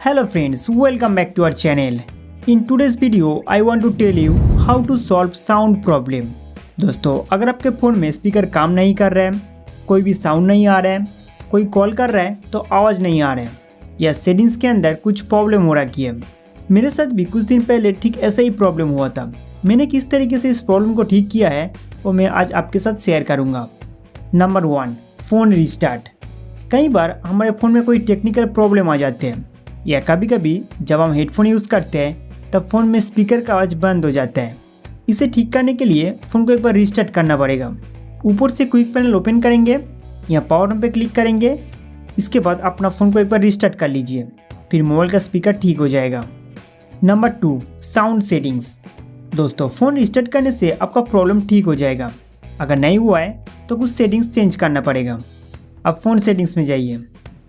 Hello friends, welcome back to our channel. In today's video, I want to tell you how to solve sound problem. दोस्तों, अगर आपके phone में speaker काम नहीं कर रहा है, कोई भी साउंड नहीं आ रहा है, कोई कॉल कर रहा है तो आवाज़ नहीं आ रहा है, या सेटिंग्स के अंदर कुछ प्रॉब्लम हो रखी है। मेरे साथ भी कुछ दिन पहले ठीक ऐसा ही प्रॉब्लम हुआ था। मैंने किस तरीके से इस प्रॉब्लम को ठीक किया है वो मैं आज आपके साथ शेयर करूँगा। Number 1, phone restart. कई बार हमारे फ़ोन में कोई टेक्निकल प्रॉब्लम आ जाते हैं, या कभी कभी जब हम हेडफोन यूज़ करते हैं तब फ़ोन में स्पीकर का आवाज़ बंद हो जाता है। इसे ठीक करने के लिए फ़ोन को एक बार रिस्टार्ट करना पड़ेगा। ऊपर से क्विक पैनल ओपन करेंगे या पावर बटन पे क्लिक करेंगे। इसके बाद अपना फ़ोन को एक बार रिस्टार्ट कर लीजिए, फिर मोबाइल का स्पीकर ठीक हो जाएगा। Number 2, sound settings. दोस्तों, फ़ोन रिस्टार्ट करने से आपका प्रॉब्लम ठीक हो जाएगा। अगर नहीं हुआ है तो कुछ सेटिंग्स चेंज करना पड़ेगा। अब फ़ोन सेटिंग्स में जाइए,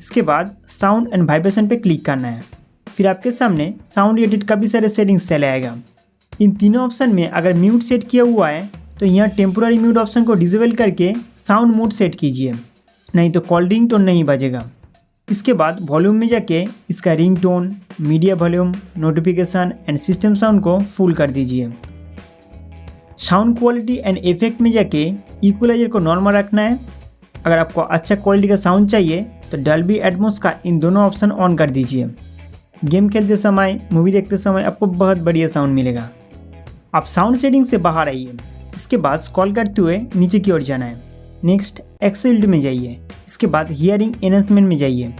इसके बाद साउंड एंड वाइब्रेशन पे क्लिक करना है। फिर आपके सामने साउंड एडिट का भी सारे सेटिंग्स चले आएगा। इन तीनों ऑप्शन में अगर म्यूट सेट किया हुआ है तो यहाँ टेम्पोररी म्यूट ऑप्शन को डिसेबल करके साउंड मोड सेट कीजिए, नहीं तो कॉल रिंग टोन नहीं बजेगा। इसके बाद वॉल्यूम में जाके इसका ring tone, media volume, notification and system sound को फुल कर दीजिए। साउंड क्वालिटी एंड इफेक्ट में जाके इक्वलाइजर को नॉर्मल रखना है। अगर आपको अच्छा क्वालिटी का साउंड चाहिए तो डॉल्बी एटमॉस का इन दोनों ऑप्शन ऑन कर दीजिए। गेम खेलते समय, मूवी देखते समय आपको बहुत बढ़िया साउंड मिलेगा। आप साउंड सेटिंग से बाहर आइए, इसके बाद स्क्रॉल करते हुए नीचे की ओर जाना है। नेक्स्ट एक्सेल्ड में जाइए, इसके बाद हियरिंग एनहांसमेंट में जाइए।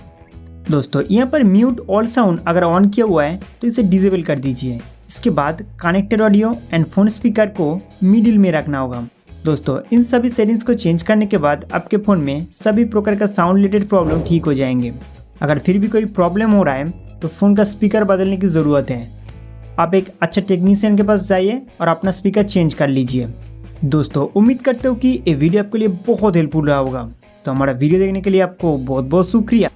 दोस्तों, यहाँ पर म्यूट ऑल साउंड अगर ऑन किया हुआ है तो इसे डिसेबल कर दीजिए। इसके बाद connected audio and phone speaker को मिडिल में रखना होगा। दोस्तों, इन सभी सेटिंग्स को चेंज करने के बाद आपके फ़ोन में सभी प्रकार का साउंड रिलेटेड प्रॉब्लम ठीक हो जाएंगे। अगर फिर भी कोई प्रॉब्लम हो रहा है तो फ़ोन का स्पीकर बदलने की ज़रूरत है। आप एक अच्छे टेक्नीशियन के पास जाइए और अपना स्पीकर चेंज कर लीजिए। दोस्तों, उम्मीद करते हो कि ये वीडियो आपके लिए बहुत हेल्पफुल रहा होगा। तो हमारा वीडियो देखने के लिए आपको बहुत बहुत शुक्रिया।